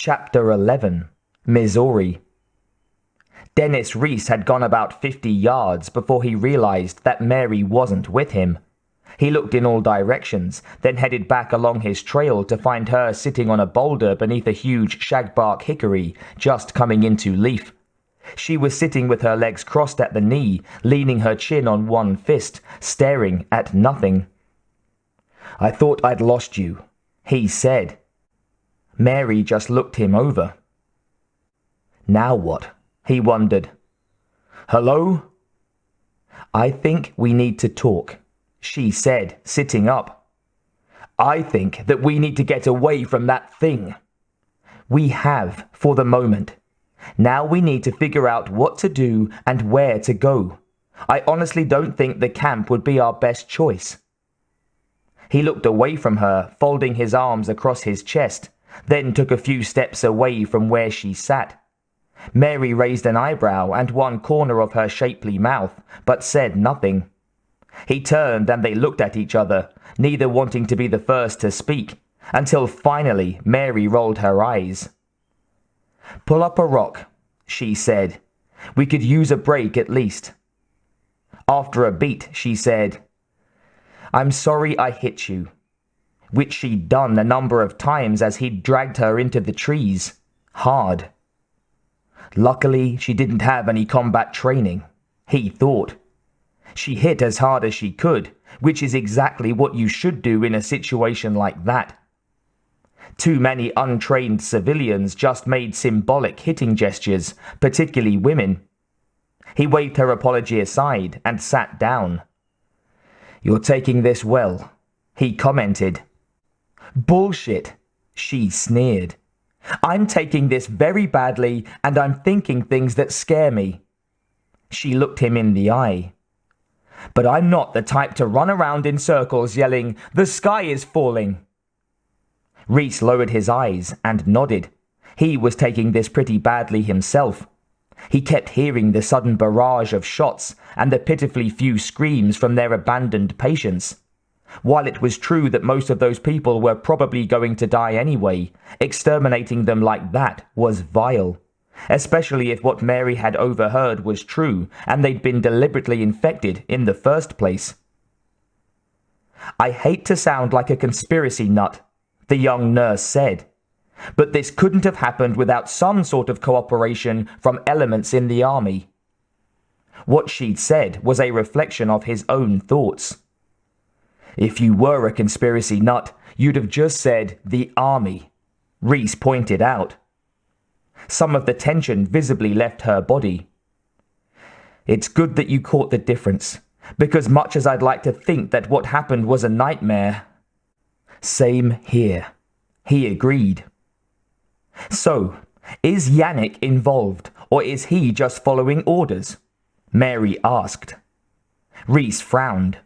Chapter 11. Missouri. Dennis Reese had gone about 50 yards before he realized that Mary wasn't with him. He looked in all directions, then headed back along his trail to find her sitting on a boulder beneath a huge shagbark hickory just coming into leaf. She was sitting with her legs crossed at the knee, leaning her chin on one fist, staring at nothing. "I thought I'd lost you," he said. Mary just looked him over. Now what? He wondered. "Hello?" "I think we need to talk," she said, sitting up. "I think that we need to get away from that thing." "We have, for the moment. Now we need to figure out what to do and where to go. I honestly don't think the camp would be our best choice." He looked away from her, folding his arms across his chest, then took a few steps away from where she sat. Mary raised an eyebrow and one corner of her shapely mouth, but said nothing. He turned and they looked at each other, neither wanting to be the first to speak, until finally Mary rolled her eyes. "Pull up a rock," she said. "We could use a break at least." After a beat, she said, "I'm sorry I hit you," which she'd done a number of times as he'd dragged her into the trees, hard. Luckily, she didn't have any combat training, he thought. She hit as hard as she could, which is exactly what you should do in a situation like that. Too many untrained civilians just made symbolic hitting gestures, particularly women. He waved her apology aside and sat down. "You're taking this well," he commented. "Bullshit," she sneered. "I'm taking this very badly and I'm thinking things that scare me." She looked him in the eye. "But I'm not the type to run around in circles yelling, 'The sky is falling.'" Reese lowered his eyes and nodded. He was taking this pretty badly himself. He kept hearing the sudden barrage of shots and the pitifully few screams from their abandoned patients. While it was true that most of those people were probably going to die anyway, exterminating them like that was vile, especially if what Mary had overheard was true and they'd been deliberately infected in the first place. "I hate to sound like a conspiracy nut," the young nurse said, "but this couldn't have happened without some sort of cooperation from elements in the army." What she'd said was a reflection of his own thoughts. "If you were a conspiracy nut, you'd have just said the army," Reese pointed out. Some of the tension visibly left her body. "It's good that you caught the difference, because much as I'd like to think that what happened was a nightmare..." "Same here," he agreed. "So, is Yannick involved, or is he just following orders?" Mary asked. Reese frowned.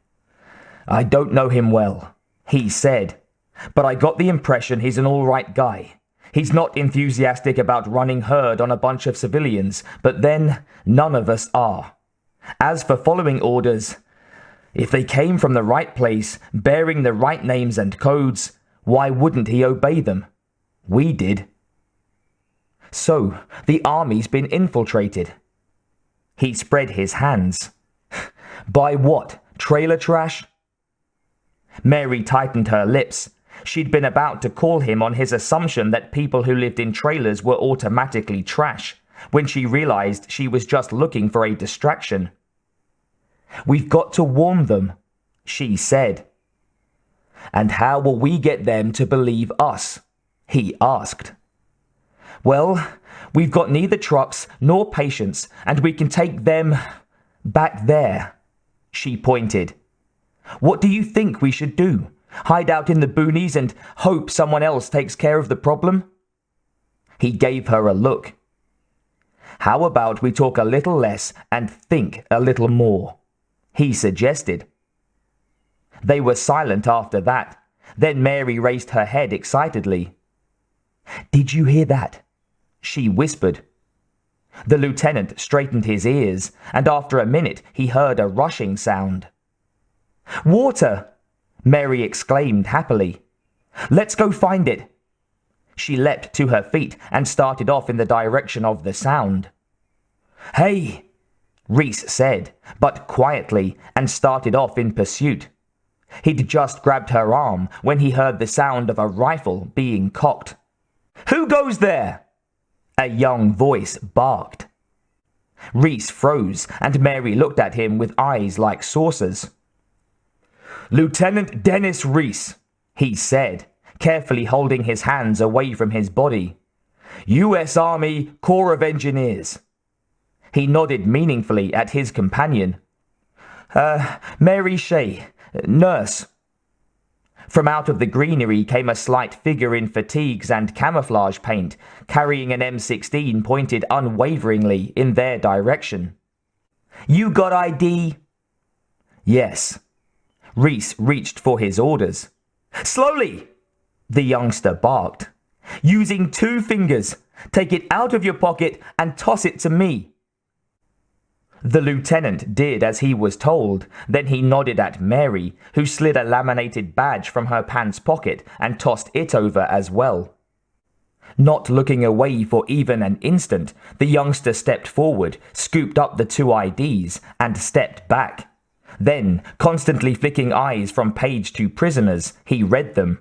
"I don't know him well," he said, "but I got the impression he's an all-right guy. He's not enthusiastic about running herd on a bunch of civilians, but then none of us are. As for following orders, if they came from the right place, bearing the right names and codes, why wouldn't he obey them? We did." "So, the army's been infiltrated." He spread his hands. "By what? Trailer trash?" Mary tightened her lips. She'd been about to call him on his assumption that people who lived in trailers were automatically trash, when she realized she was just looking for a distraction. "We've got to warn them," she said. "And how will we get them to believe us?" he asked. "Well, we've got neither trucks nor patience, and we can take them back there," she pointed. "What do you think we should do? Hide out in the boonies and hope someone else takes care of the problem?" He gave her a look. "How about we talk a little less and think a little more?" he suggested. They were silent after that. Then Mary raised her head excitedly. "Did you hear that?" she whispered. The lieutenant straightened his ears, and after a minute he heard a rushing sound. "Water!" Mary exclaimed happily. "Let's go find it." She leapt to her feet and started off in the direction of the sound. "Hey!" Reese said, but quietly, and started off in pursuit. He'd just grabbed her arm when he heard the sound of a rifle being cocked. "Who goes there?" a young voice barked. Reese froze, and Mary looked at him with eyes like saucers. "Lieutenant Dennis Reese," he said, carefully holding his hands away from his body. "U.S. Army Corps of Engineers." He nodded meaningfully at his companion. Mary Shea, nurse." From out of the greenery came a slight figure in fatigues and camouflage paint, carrying an M16 pointed unwaveringly in their direction. "You got ID?" "Yes." Reese reached for his orders. "Slowly!" the youngster barked. "Using 2 fingers. Take it out of your pocket and toss it to me." The lieutenant did as he was told. Then he nodded at Mary, who slid a laminated badge from her pants pocket and tossed it over as well. Not looking away for even an instant, the youngster stepped forward, scooped up the 2 IDs, and stepped back. Then, constantly flicking eyes from page to prisoners, he read them.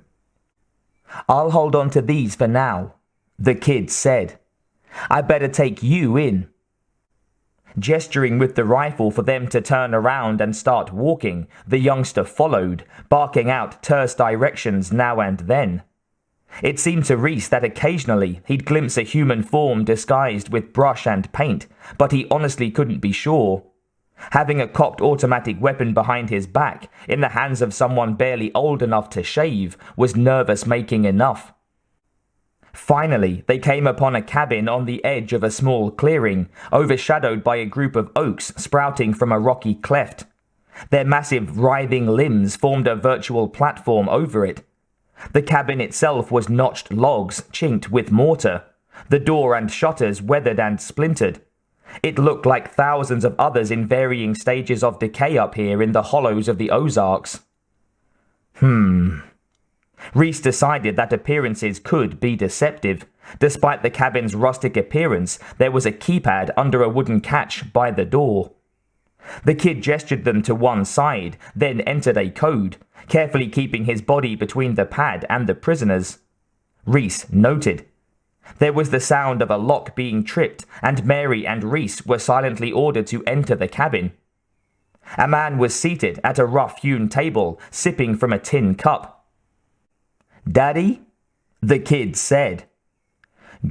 "I'll hold on to these for now," the kid said. "I better take you in." Gesturing with the rifle for them to turn around and start walking, the youngster followed, barking out terse directions now and then. It seemed to Reese that occasionally he'd glimpse a human form disguised with brush and paint, but he honestly couldn't be sure. Having a cocked automatic weapon behind his back, in the hands of someone barely old enough to shave, was nervous-making enough. Finally, they came upon a cabin on the edge of a small clearing, overshadowed by a group of oaks sprouting from a rocky cleft. Their massive, writhing limbs formed a virtual platform over it. The cabin itself was notched logs chinked with mortar, the door and shutters weathered and splintered. It looked like thousands of others in varying stages of decay up here in the hollows of the Ozarks. Reese decided that appearances could be deceptive. Despite the cabin's rustic appearance, there was a keypad under a wooden catch by the door. The kid gestured them to one side, then entered a code, carefully keeping his body between the pad and the prisoners. Reese noted. There was the sound of a lock being tripped, and Mary and Reese were silently ordered to enter the cabin. A man was seated at a rough-hewn table, sipping from a tin cup. "Daddy?" the kid said.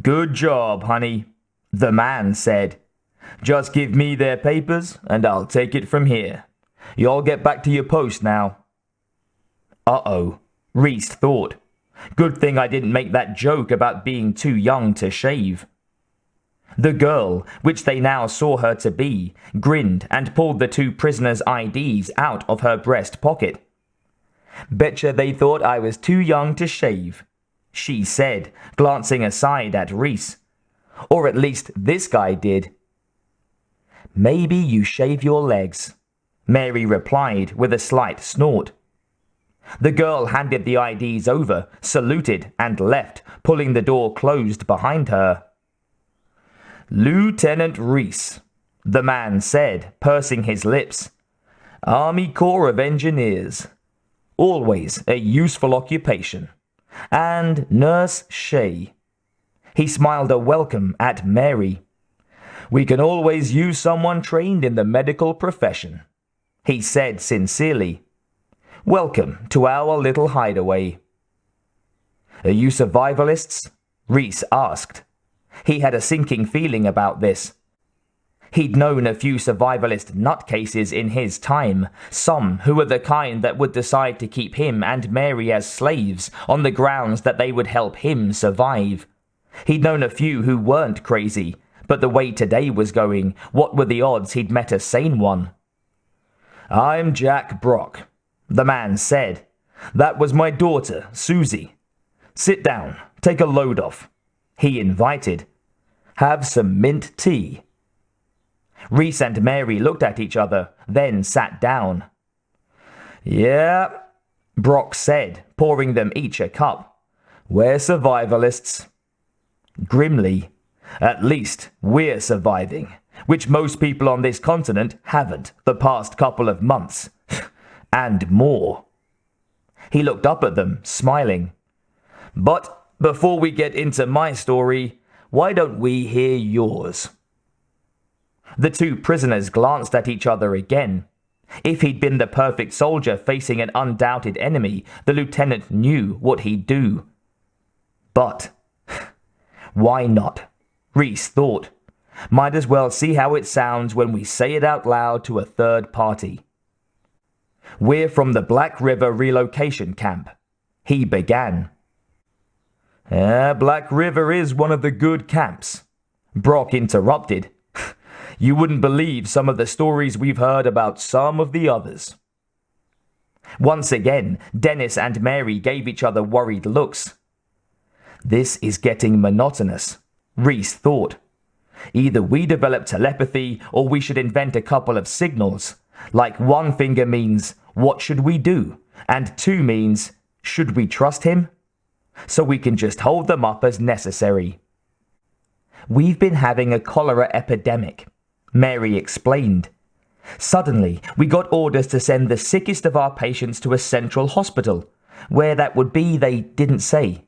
"Good job, honey," the man said. "Just give me their papers, and I'll take it from here. Y'all get back to your post now." Uh-oh, Reese thought. Good thing I didn't make that joke about being too young to shave. The girl, which they now saw her to be, grinned and pulled the 2 prisoners' IDs out of her breast pocket. "Betcha they thought I was too young to shave," she said, glancing aside at Reese. "Or at least this guy did." "Maybe you shave your legs," Mary replied with a slight snort. The girl handed the IDs over, saluted, and left, pulling the door closed behind her. "Lieutenant Reese," the man said, pursing his lips. "Army Corps of Engineers. Always a useful occupation. And Nurse Shea." He smiled a welcome at Mary. "We can always use someone trained in the medical profession," he said sincerely. "Welcome to our little hideaway." "Are you survivalists?" Reese asked. He had a sinking feeling about this. He'd known a few survivalist nutcases in his time, some who were the kind that would decide to keep him and Mary as slaves on the grounds that they would help him survive. He'd known a few who weren't crazy, but the way today was going, what were the odds he'd met a sane one? "I'm Jack Brock," the man said. "That was my daughter, Susie. Sit down, take a load off," he invited. "Have some mint tea." Reese and Mary looked at each other, then sat down. "Yeah," Brock said, pouring them each a cup. We're survivalists. Grimly, at least we're surviving, which most people on this continent haven't the past couple of months. And more. He looked up at them, smiling. But before we get into my story, why don't we hear yours? The two prisoners glanced at each other again. If he'd been the perfect soldier facing an undoubted enemy, the lieutenant knew what he'd do. But why not? Reese thought. Might as well see how it sounds when we say it out loud to a third party. We're from the Black River relocation camp. He began. Black River is one of the good camps. Brock interrupted. You wouldn't believe some of the stories we've heard about some of the others. Once again, Dennis and Mary gave each other worried looks. This is getting monotonous, Reese thought. Either we develop telepathy or we should invent a couple of signals. Like one finger means, what should we do? And two means, should we trust him? So we can just hold them up as necessary. We've been having a cholera epidemic, Mary explained. Suddenly, we got orders to send the sickest of our patients to a central hospital. Where that would be, they didn't say.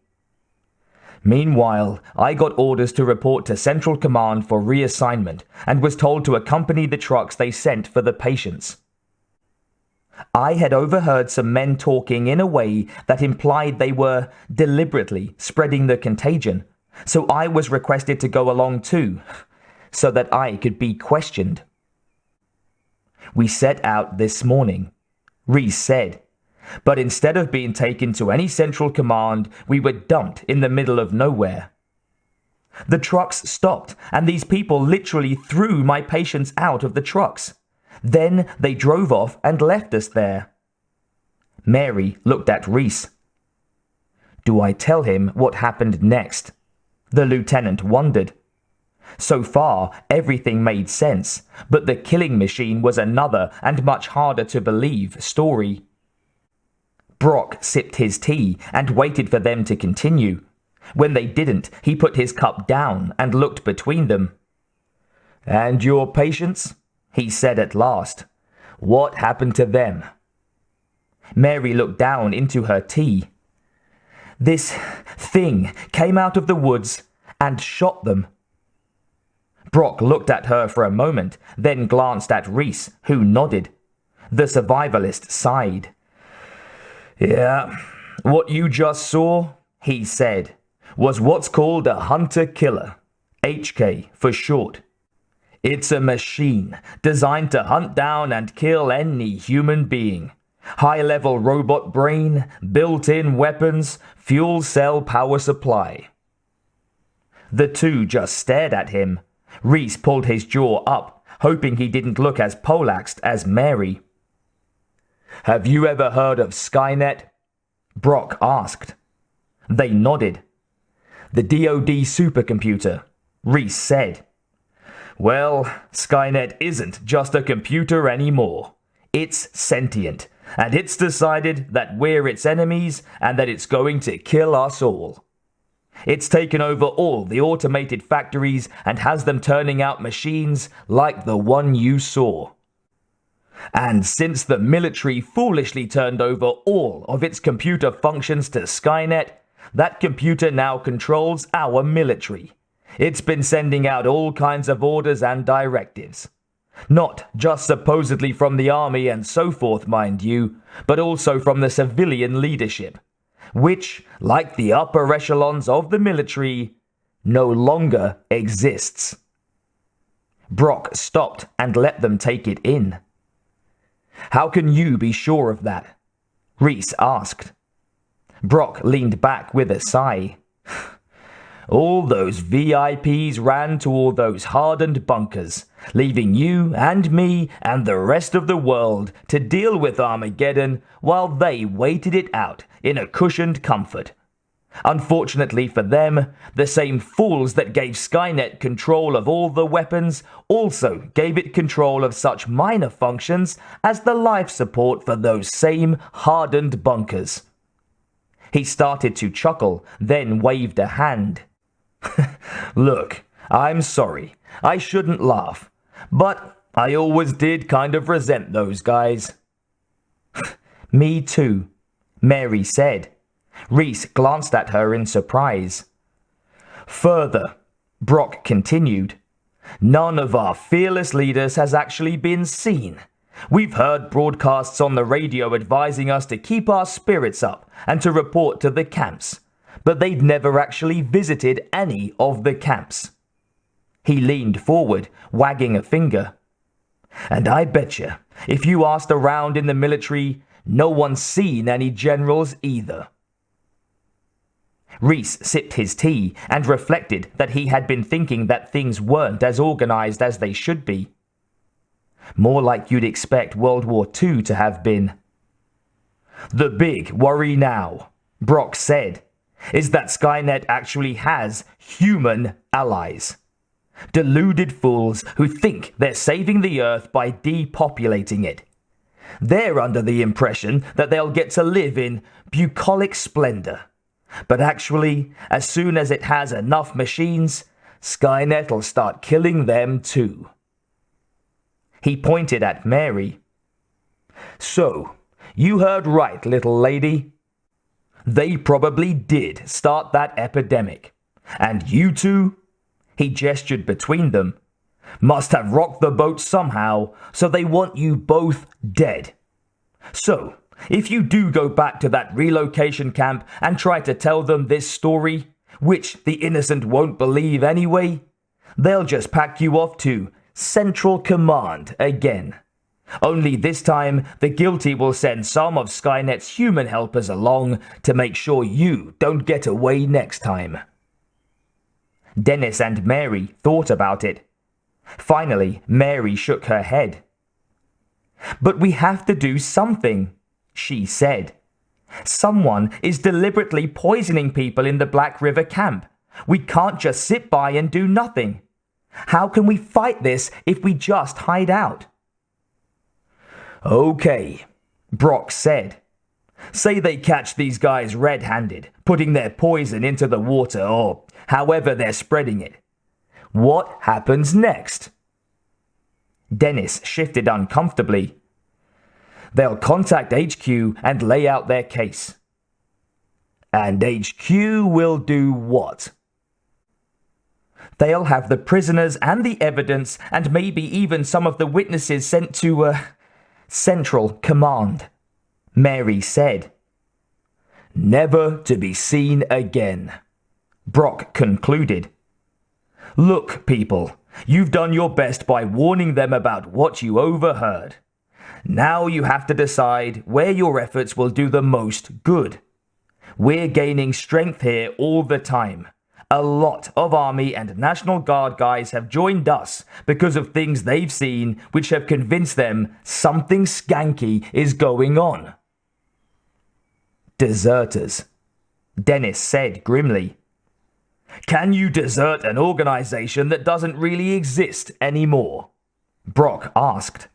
Meanwhile, I got orders to report to Central Command for reassignment and was told to accompany the trucks they sent for the patients. I had overheard some men talking in a way that implied they were deliberately spreading the contagion, so I was requested to go along too, so that I could be questioned. We set out this morning, Reese said. But instead of being taken to any central command, we were dumped in the middle of nowhere. The trucks stopped, and these people literally threw my patients out of the trucks. Then they drove off and left us there. Mary looked at Reese. Do I tell him what happened next? The lieutenant wondered. So far, everything made sense, but the killing machine was another and much harder to believe story. Brock sipped his tea and waited for them to continue. When they didn't, he put his cup down and looked between them. And your patients? He said at last. What happened to them? Mary looked down into her tea. This thing came out of the woods and shot them. Brock looked at her for a moment, then glanced at Reese, who nodded. The survivalist sighed. Yeah, what you just saw, he said, was what's called a hunter-killer, HK for short. It's a machine designed to hunt down and kill any human being. High-level robot brain, built-in weapons, fuel cell power supply. The two just stared at him. Reese pulled his jaw up, hoping he didn't look as poleaxed as Mary. Have you ever heard of Skynet? Brock asked. They nodded. The DoD supercomputer, Reese said. Well, Skynet isn't just a computer anymore. It's sentient, and it's decided that we're its enemies and that it's going to kill us all. It's taken over all the automated factories and has them turning out machines like the one you saw. And since the military foolishly turned over all of its computer functions to Skynet, that computer now controls our military. It's been sending out all kinds of orders and directives. Not just supposedly from the army and so forth, mind you, but also from the civilian leadership, which, like the upper echelons of the military, no longer exists. Brock stopped and let them take it in. How can you be sure of that? Reese asked. Brock leaned back with a sigh. All those VIPs ran to all those hardened bunkers, leaving you and me and the rest of the world to deal with Armageddon while they waited it out in a cushioned comfort. Unfortunately for them, the same fools that gave Skynet control of all the weapons also gave it control of such minor functions as the life support for those same hardened bunkers. He started to chuckle, then waved a hand. Look, I'm sorry. I shouldn't laugh. But I always did kind of resent those guys. Me too, Mary said. Reese glanced at her in surprise. Further, Brock continued, none of our fearless leaders has actually been seen. We've heard broadcasts on the radio advising us to keep our spirits up and to report to the camps, but they've never actually visited any of the camps. He leaned forward, wagging a finger. And I betcha, if you asked around in the military, no one's seen any generals either. Reese sipped his tea and reflected that he had been thinking that things weren't as organized as they should be. More like you'd expect World War II to have been. The big worry now, Brock said, is that Skynet actually has human allies. Deluded fools who think they're saving the Earth by depopulating it. They're under the impression that they'll get to live in bucolic splendor. But actually, as soon as it has enough machines, Skynet will start killing them too. He pointed at Mary. So, you heard right, little lady. They probably did start that epidemic. And you two, he gestured between them, must have rocked the boat somehow, so they want you both dead. So, if you do go back to that relocation camp and try to tell them this story, which the innocent won't believe anyway, they'll just pack you off to Central Command again. Only this time, the guilty will send some of Skynet's human helpers along to make sure you don't get away next time. Dennis and Mary thought about it. Finally, Mary shook her head. But we have to do something, she said. Someone is deliberately poisoning people in the Black River camp. We can't just sit by and do nothing. How can we fight this if we just hide out? Okay, Brock said. Say they catch these guys red-handed, putting their poison into the water or however they're spreading it. What happens next? Dennis shifted uncomfortably. They'll contact HQ and lay out their case. And HQ will do what? They'll have the prisoners and the evidence and maybe even some of the witnesses sent to, Central Command, Mary said. Never to be seen again, Brock concluded. Look, people, you've done your best by warning them about what you overheard. Now you have to decide where your efforts will do the most good. We're gaining strength here all the time. A lot of Army and National Guard guys have joined us because of things they've seen which have convinced them something skanky is going on. Deserters, Dennis said grimly. Can you desert an organization that doesn't really exist anymore? Brock asked.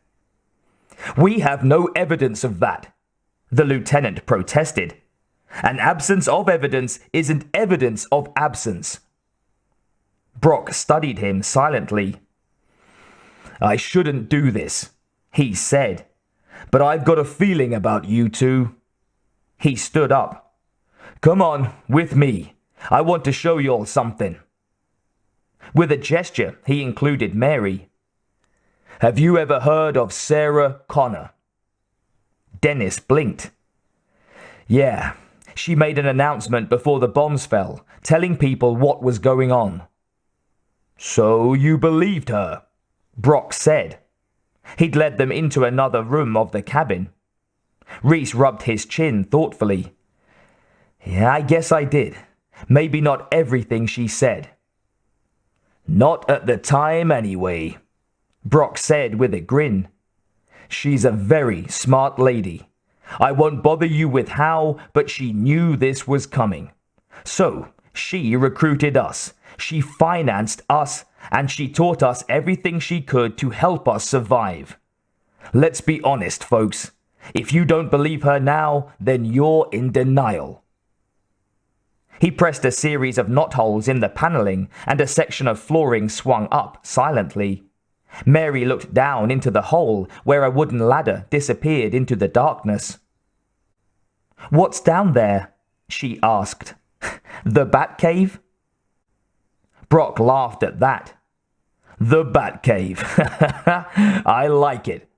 We have no evidence of that, the lieutenant protested. An absence of evidence isn't evidence of absence. Brock studied him silently. I shouldn't do this, he said, but I've got a feeling about you two. He stood up. Come on, with me. I want to show you all something. With a gesture, he included Mary. Have you ever heard of Sarah Connor? Dennis blinked. Yeah. She made an announcement before the bombs fell, telling people what was going on. So you believed her, Brock said. He'd led them into another room of the cabin. Reese rubbed his chin thoughtfully. Yeah, I guess I did. Maybe not everything she said. Not at the time anyway, Brock said with a grin. She's a very smart lady. I won't bother you with how, but she knew this was coming. So, she recruited us, she financed us, and she taught us everything she could to help us survive. Let's be honest, folks. If you don't believe her now, then you're in denial. He pressed a series of knotholes in the paneling, and a section of flooring swung up silently. Mary looked down into the hole where a wooden ladder disappeared into the darkness. "What's down there?" she asked. "The Batcave?" Brock laughed at that. "The Batcave. I like it.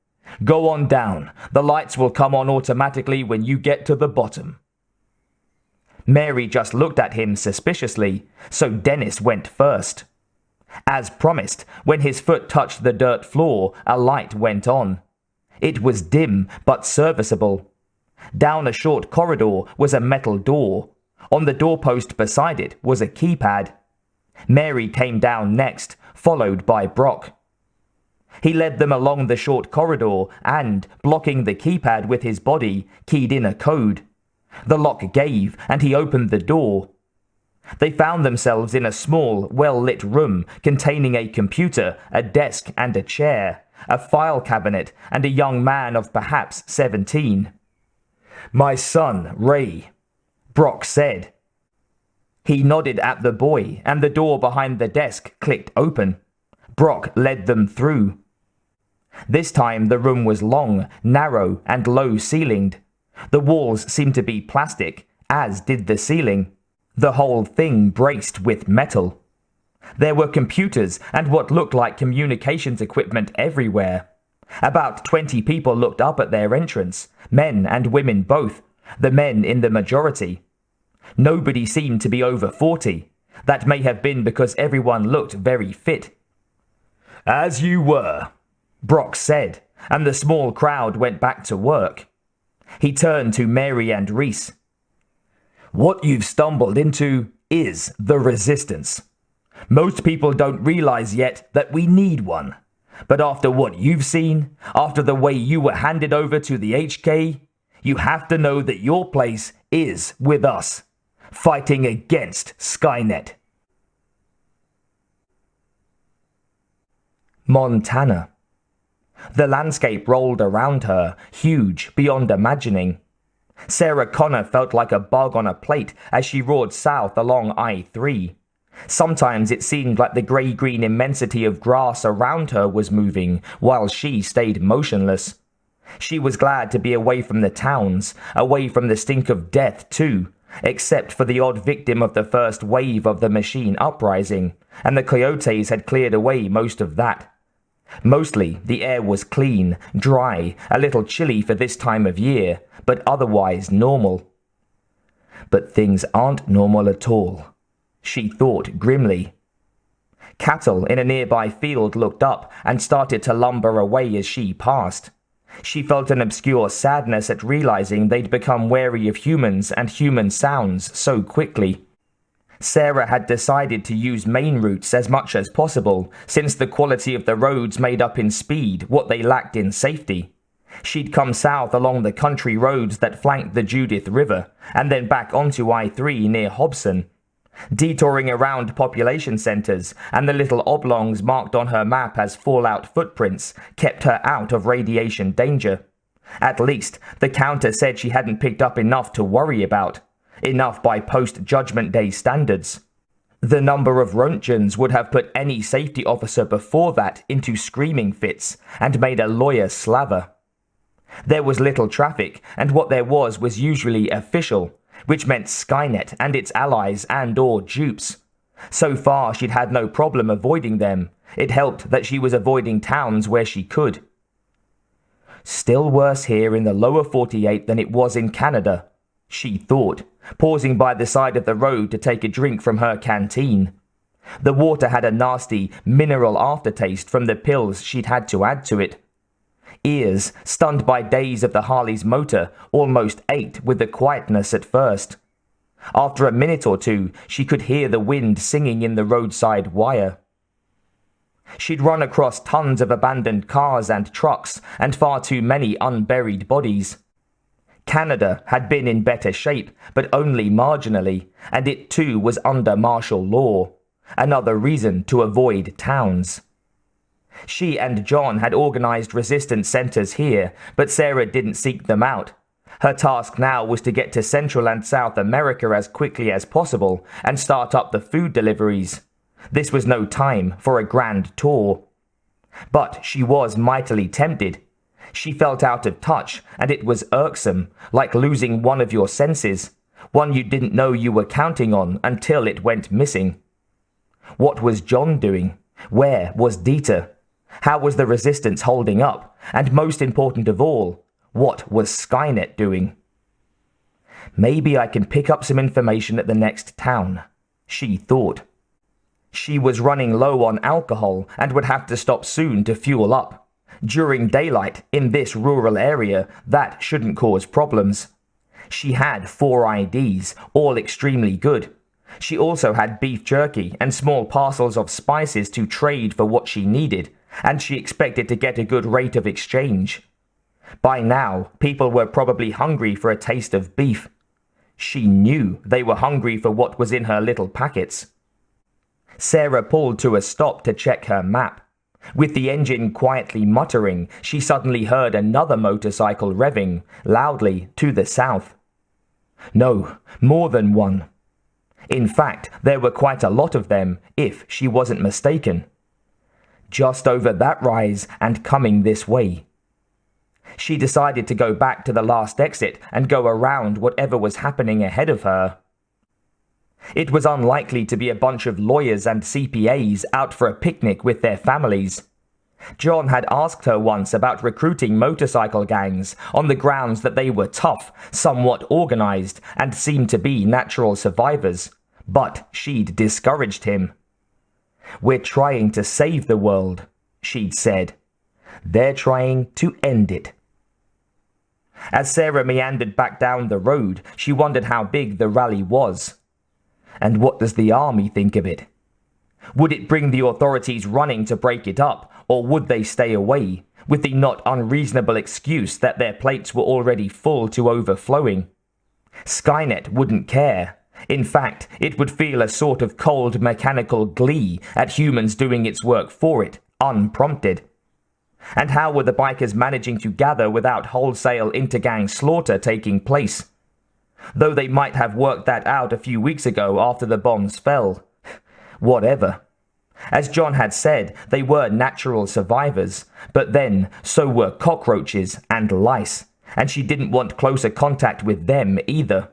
Go on down. The lights will come on automatically when you get to the bottom." Mary just looked at him suspiciously, so Dennis went first. As promised, when his foot touched the dirt floor, a light went on. It was dim but serviceable. Down a short corridor was a metal door. On the doorpost beside it was a keypad. Mary came down next, followed by Brock. He led them along the short corridor and, blocking the keypad with his body, keyed in a code. The lock gave, and he opened the door. They found themselves in a small, well-lit room containing a computer, a desk and a chair, a file cabinet, and a young man of perhaps 17. "My son, Ray," Brock said. He nodded at the boy, and the door behind the desk clicked open. Brock led them through. This time the room was long, narrow, and low-ceilinged. The walls seemed to be plastic, as did the ceiling. The whole thing braced with metal. There were computers and what looked like communications equipment everywhere. About 20 people looked up at their entrance, men and women both, the men in the majority. Nobody seemed to be over 40. That may have been because everyone looked very fit. "As you were," Brock said, and the small crowd went back to work. He turned to Mary and Reese. "What you've stumbled into is the resistance. Most people don't realize yet that we need one. But after what you've seen, after the way you were handed over to the HK, you have to know that your place is with us, fighting against Skynet." Montana. The landscape rolled around her, huge beyond imagining. Sarah Connor felt like a bug on a plate as she roared south along I-3. Sometimes it seemed like the grey-green immensity of grass around her was moving, while she stayed motionless. She was glad to be away from the towns, away from the stink of death too, except for the odd victim of the first wave of the machine uprising, and the coyotes had cleared away most of that. Mostly, the air was clean, dry, a little chilly for this time of year, but otherwise normal. But things aren't normal at all, she thought grimly. Cattle in a nearby field looked up and started to lumber away as she passed. She felt an obscure sadness at realizing they'd become wary of humans and human sounds so quickly. Sarah had decided to use main routes as much as possible, since the quality of the roads made up in speed what they lacked in safety. She'd come south along the country roads that flanked the Judith River, and then back onto I-3 near Hobson. Detouring around population centers and the little oblongs marked on her map as fallout footprints kept her out of radiation danger. At least, the counter said she hadn't picked up enough to worry about. Enough by post-Judgment Day standards. The number of Roentgens would have put any safety officer before that into screaming fits and made a lawyer slaver. There was little traffic, and what there was usually official, which meant Skynet and its allies and/or dupes. So far, she'd had no problem avoiding them. It helped that she was avoiding towns where she could. Still worse here in the lower 48 than it was in Canada, she thought, pausing by the side of the road to take a drink from her canteen. The water had a nasty, mineral aftertaste from the pills she'd had to add to it. Ears, stunned by days of the Harley's motor, almost ached with the quietness at first. After a minute or two, she could hear the wind singing in the roadside wire. She'd run across tons of abandoned cars and trucks, and far too many unburied bodies. Canada had been in better shape, but only marginally, and it too was under martial law. Another reason to avoid towns. She and John had organized resistance centers here, but Sarah didn't seek them out. Her task now was to get to Central and South America as quickly as possible and start up the food deliveries. This was no time for a grand tour. But she was mightily tempted. She felt out of touch, and it was irksome, like losing one of your senses, one you didn't know you were counting on until it went missing. What was John doing? Where was Dieter? How was the resistance holding up? And most important of all, what was Skynet doing? Maybe I can pick up some information at the next town, she thought. She was running low on alcohol and would have to stop soon to fuel up. During daylight, in this rural area, that shouldn't cause problems. She had 4 IDs, all extremely good. She also had beef jerky and small parcels of spices to trade for what she needed, and she expected to get a good rate of exchange. By now, people were probably hungry for a taste of beef. She knew they were hungry for what was in her little packets. Sarah pulled to a stop to check her map. With the engine quietly muttering, she suddenly heard another motorcycle revving, loudly, to the south. No, more than one. In fact, there were quite a lot of them, if she wasn't mistaken. Just over that rise and coming this way. She decided to go back to the last exit and go around whatever was happening ahead of her. It was unlikely to be a bunch of lawyers and CPAs out for a picnic with their families. John had asked her once about recruiting motorcycle gangs on the grounds that they were tough, somewhat organized, and seemed to be natural survivors, but she'd discouraged him. "We're trying to save the world," she'd said. "They're trying to end it." As Sarah meandered back down the road, she wondered how big the rally was. And what does the army think of it? Would it bring the authorities running to break it up, or would they stay away, with the not unreasonable excuse that their plates were already full to overflowing? Skynet wouldn't care. In fact, it would feel a sort of cold mechanical glee at humans doing its work for it, unprompted. And how were the bikers managing to gather without wholesale intergang slaughter taking place? Though they might have worked that out a few weeks ago after the bombs fell. Whatever. As John had said, they were natural survivors, but then so were cockroaches and lice, and she didn't want closer contact with them either.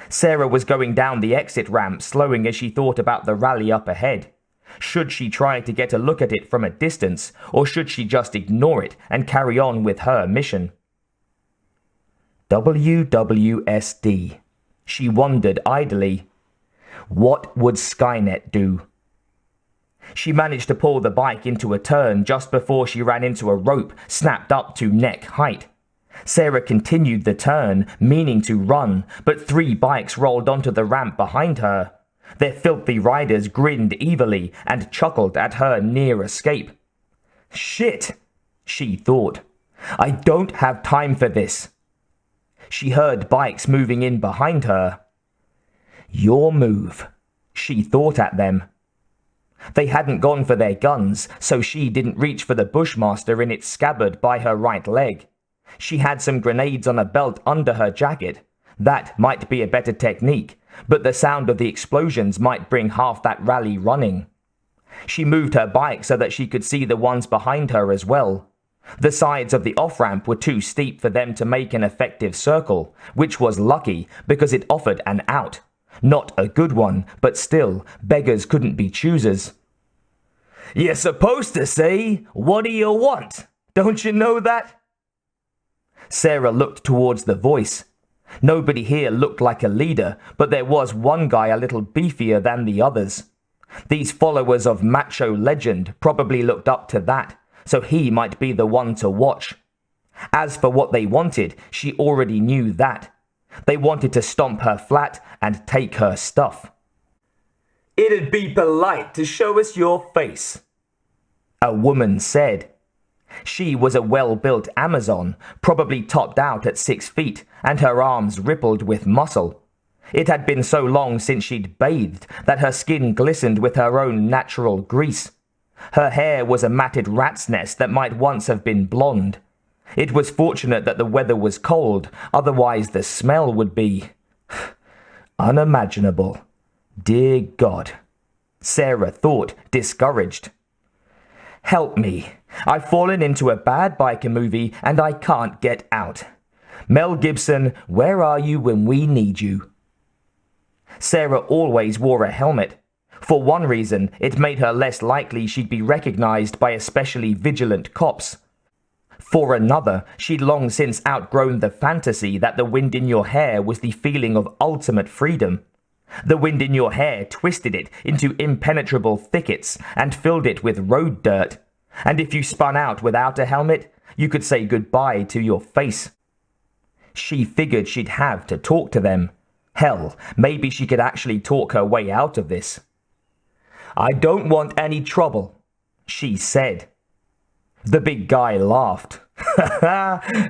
Sarah was going down the exit ramp, slowing as she thought about the rally up ahead. Should she try to get a look at it from a distance, or should she just ignore it and carry on with her mission? WWSD. She wondered idly. What would Skynet do? She managed to pull the bike into a turn just before she ran into a rope snapped up to neck height. Sarah continued the turn, meaning to run, but 3 bikes rolled onto the ramp behind her. Their filthy riders grinned evilly and chuckled at her near escape. Shit, she thought. I don't have time for this. She heard bikes moving in behind her. Your move, she thought at them. They hadn't gone for their guns, so she didn't reach for the Bushmaster in its scabbard by her right leg. She had some grenades on a belt under her jacket. That might be a better technique, but the sound of the explosions might bring half that rally running. She moved her bike so that she could see the ones behind her as well. The sides of the off-ramp were too steep for them to make an effective circle, which was lucky because it offered an out. Not a good one, but still, beggars couldn't be choosers. You're supposed to say, "What do you want?" Don't you know that? Sarah looked towards the voice. Nobody here looked like a leader, but there was one guy a little beefier than the others. These followers of macho legend probably looked up to that, so he might be the one to watch. As for what they wanted, she already knew that. They wanted to stomp her flat and take her stuff. "It'd be polite to show us your face," a woman said. She was a well-built Amazon, probably topped out at 6 feet, and her arms rippled with muscle. It had been so long since she'd bathed that her skin glistened with her own natural grease. Her hair was a matted rat's nest that might once have been blonde. It was fortunate that the weather was cold, otherwise the smell would be unimaginable. Dear God, Sarah thought, discouraged. Help me. I've fallen into a bad biker movie and I can't get out. Mel Gibson, where are you when we need you? Sarah always wore a helmet. For one reason, it made her less likely she'd be recognized by especially vigilant cops. For another, she'd long since outgrown the fantasy that the wind in your hair was the feeling of ultimate freedom. The wind in your hair twisted it into impenetrable thickets and filled it with road dirt. And if you spun out without a helmet, you could say goodbye to your face. She figured she'd have to talk to them. Hell, maybe she could actually talk her way out of this. I don't want any trouble, she said. The big guy laughed.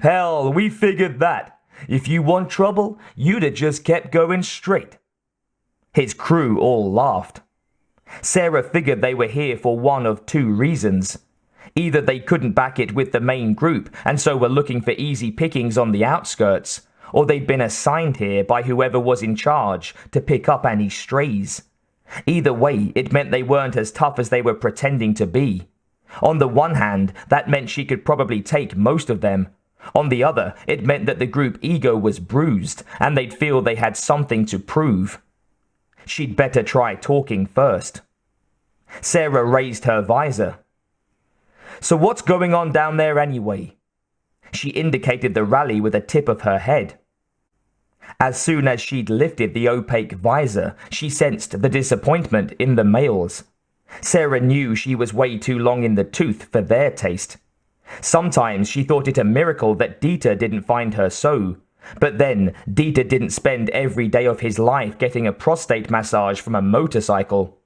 Hell, we figured that. If you want trouble, you'd have just kept going straight. His crew all laughed. Sarah figured they were here for one of two reasons. Either they couldn't back it with the main group and so were looking for easy pickings on the outskirts, or they'd been assigned here by whoever was in charge to pick up any strays. Either way, it meant they weren't as tough as they were pretending to be. On the one hand, that meant she could probably take most of them. On the other, it meant that the group ego was bruised and they'd feel they had something to prove. She'd better try talking first. Sarah raised her visor. So what's going on down there anyway? She indicated the rally with a tip of her head. As soon as she'd lifted the opaque visor, she sensed the disappointment in the males. Sarah knew she was way too long in the tooth for their taste. Sometimes she thought it a miracle that Dieter didn't find her so. But then, Dieter didn't spend every day of his life getting a prostate massage from a motorcycle.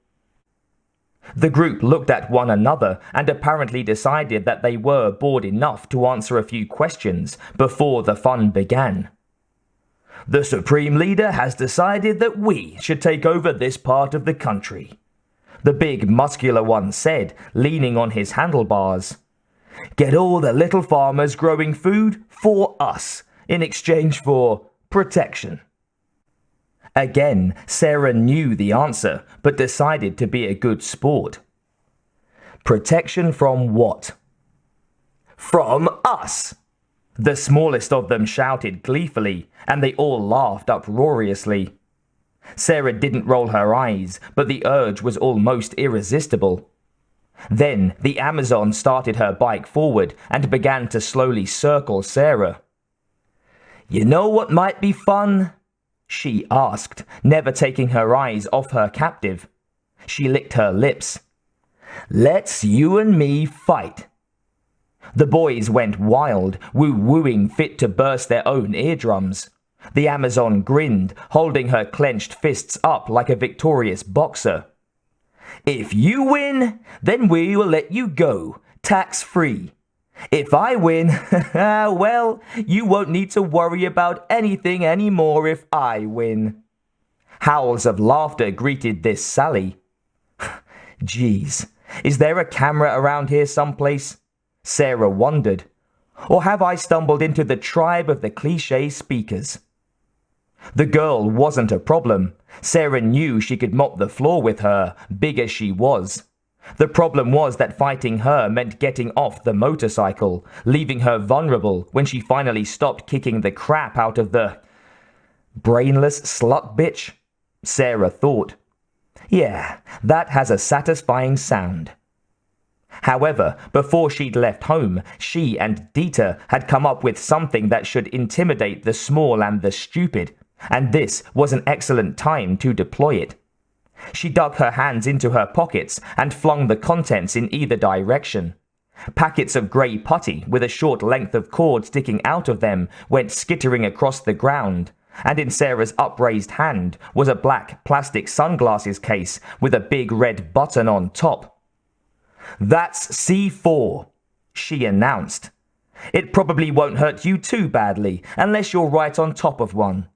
The group looked at one another and apparently decided that they were bored enough to answer a few questions before the fun began. The Supreme Leader has decided that we should take over this part of the country, the big muscular one said, leaning on his handlebars. Get all the little farmers growing food for us in exchange for protection. Again, Sarah knew the answer, but decided to be a good sport. Protection from what? From us! The smallest of them shouted gleefully, and they all laughed uproariously. Sarah didn't roll her eyes, but the urge was almost irresistible. Then the Amazon started her bike forward and began to slowly circle Sarah. You know what might be fun? She asked, never taking her eyes off her captive. She licked her lips. Let's you and me fight. The boys went wild, woo-wooing fit to burst their own eardrums. The Amazon grinned, holding her clenched fists up like a victorious boxer. If you win, then we will let you go, tax-free. If I win, well, you won't need to worry about anything anymore if I win. Howls of laughter greeted this sally. Geez, is there a camera around here someplace? Sarah wondered. Or have I stumbled into the tribe of the cliché speakers? The girl wasn't a problem. Sarah knew she could mop the floor with her, big as she was. The problem was that fighting her meant getting off the motorcycle, leaving her vulnerable when she finally stopped kicking the crap out of the brainless slut bitch, Sarah thought. Yeah, that has a satisfying sound. However, before she'd left home, she and Dieter had come up with something that should intimidate the small and the stupid, and this was an excellent time to deploy it. She dug her hands into her pockets and flung the contents in either direction. Packets of grey putty with a short length of cord sticking out of them went skittering across the ground, and in Sarah's upraised hand was a black plastic sunglasses case with a big red button on top. That's C4, she announced. It probably won't hurt you too badly unless you're right on top of one,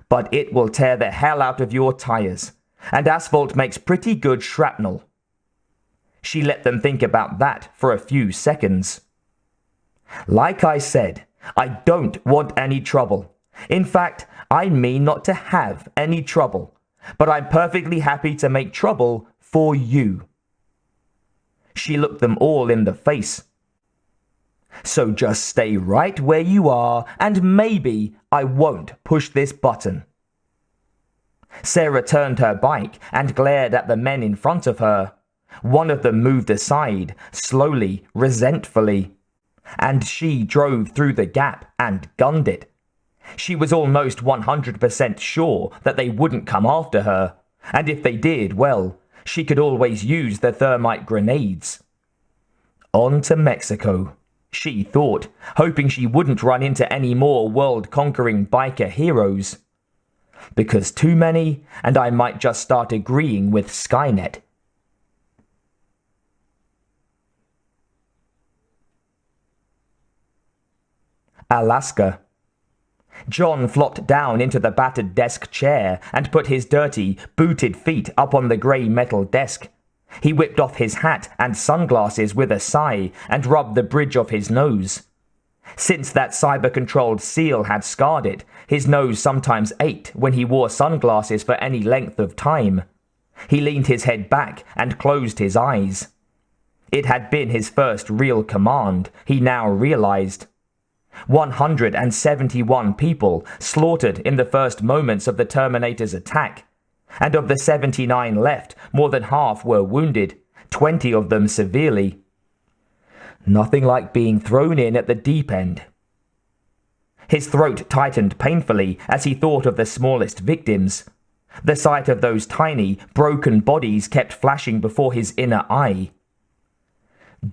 but it will tear the hell out of your tires. And asphalt makes pretty good shrapnel. She let them think about that for a few seconds. Like I said, I don't want any trouble. In fact, I mean not to have any trouble, but I'm perfectly happy to make trouble for you. She looked them all in the face. So just stay right where you are, and maybe I won't push this button. Sarah turned her bike and glared at the men in front of her. One of them moved aside, slowly, resentfully, and she drove through the gap and gunned it. She was almost 100% sure that they wouldn't come after her, and if they did, well, she could always use the thermite grenades. On to Mexico, she thought, hoping she wouldn't run into any more world-conquering biker heroes. Because too many, and I might just start agreeing with Skynet. Alaska. John flopped down into the battered desk chair and put his dirty, booted feet up on the grey metal desk. He whipped off his hat and sunglasses with a sigh and rubbed the bridge of his nose. Since that cyber-controlled seal had scarred it, his nose sometimes ached when he wore sunglasses for any length of time. He leaned his head back and closed his eyes. It had been his first real command, he now realized. 171 people slaughtered in the first moments of the Terminator's attack, and of the 79 left, more than half were wounded, 20 of them severely. Nothing like being thrown in at the deep end. His throat tightened painfully as he thought of the smallest victims. The sight of those tiny, broken bodies kept flashing before his inner eye.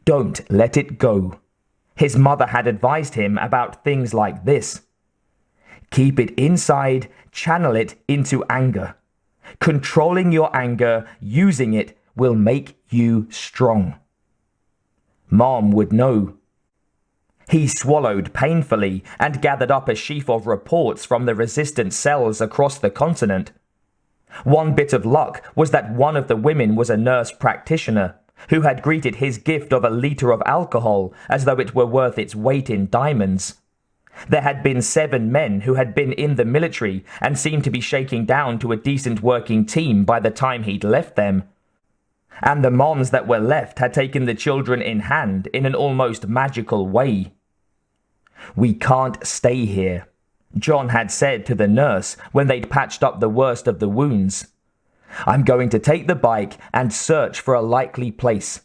Don't let it go. His mother had advised him about things like this. Keep it inside, channel it into anger. Controlling your anger, using it, will make you strong. Mom would know. He swallowed painfully and gathered up a sheaf of reports from the resistance cells across the continent. One bit of luck was that one of the women was a nurse practitioner who had greeted his gift of a liter of alcohol as though it were worth its weight in diamonds. There had been 7 men who had been in the military and seemed to be shaking down to a decent working team by the time he'd left them. And the moms that were left had taken the children in hand in an almost magical way. We can't stay here, John had said to the nurse when they'd patched up the worst of the wounds. I'm going to take the bike and search for a likely place.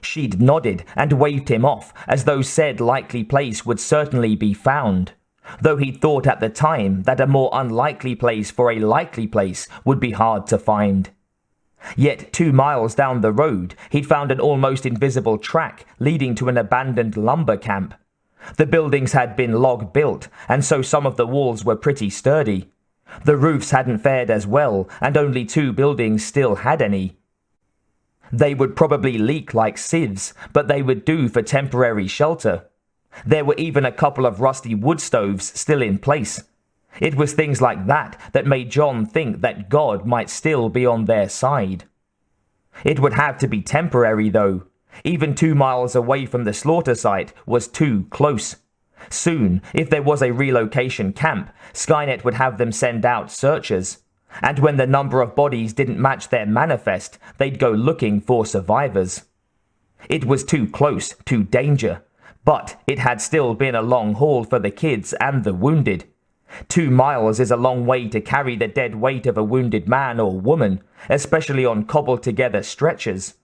She'd nodded and waved him off as though said likely place would certainly be found, though he'd thought at the time that a more unlikely place for a likely place would be hard to find. Yet 2 miles down the road, he'd found an almost invisible track leading to an abandoned lumber camp. The buildings had been log-built, and so some of the walls were pretty sturdy. The roofs hadn't fared as well, and only 2 buildings still had any. They would probably leak like sieves, but they would do for temporary shelter. There were even a couple of rusty wood stoves still in place. It was things like that that made John think that God might still be on their side. It would have to be temporary, though. Even 2 miles away from the slaughter site was too close. Soon, if there was a relocation camp, Skynet would have them send out searchers. And when the number of bodies didn't match their manifest, they'd go looking for survivors. It was too close to danger, but it had still been a long haul for the kids and the wounded. 2 miles is a long way to carry the dead weight of a wounded man or woman, especially on cobbled-together stretchers.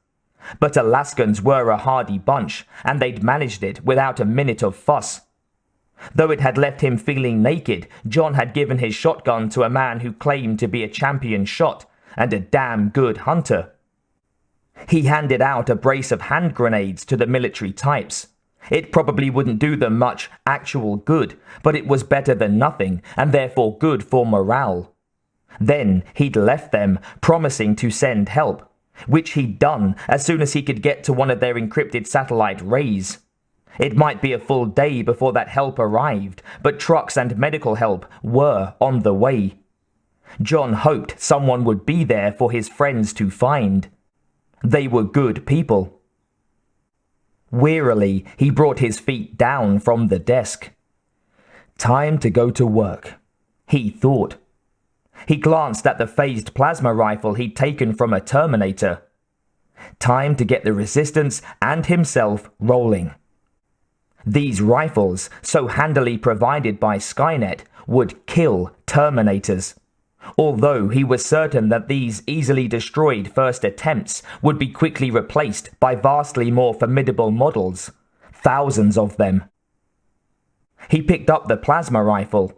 But Alaskans were a hardy bunch, and they'd managed it without a minute of fuss. Though it had left him feeling naked, John had given his shotgun to a man who claimed to be a champion shot and a damn good hunter. He handed out a brace of hand grenades to the military types. It probably wouldn't do them much actual good, but it was better than nothing, and therefore good for morale. Then he'd left them, promising to send help, which he'd done as soon as he could get to one of their encrypted satellite rays. It might be a full day before that help arrived, but trucks and medical help were on the way. John hoped someone would be there for his friends to find. They were good people. Wearily, he brought his feet down from the desk. Time to go to work, he thought. He glanced at the phased plasma rifle he'd taken from a Terminator. Time to get the Resistance and himself rolling. These rifles, so handily provided by Skynet, would kill Terminators. Although he was certain that these easily destroyed first attempts would be quickly replaced by vastly more formidable models, thousands of them. He picked up the plasma rifle.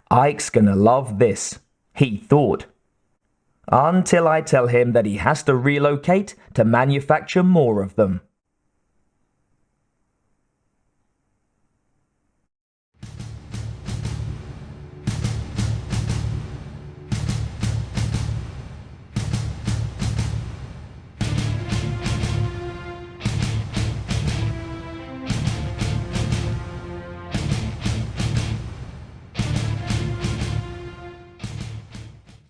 Ike's gonna love this, he thought. Until I tell him that he has to relocate to manufacture more of them.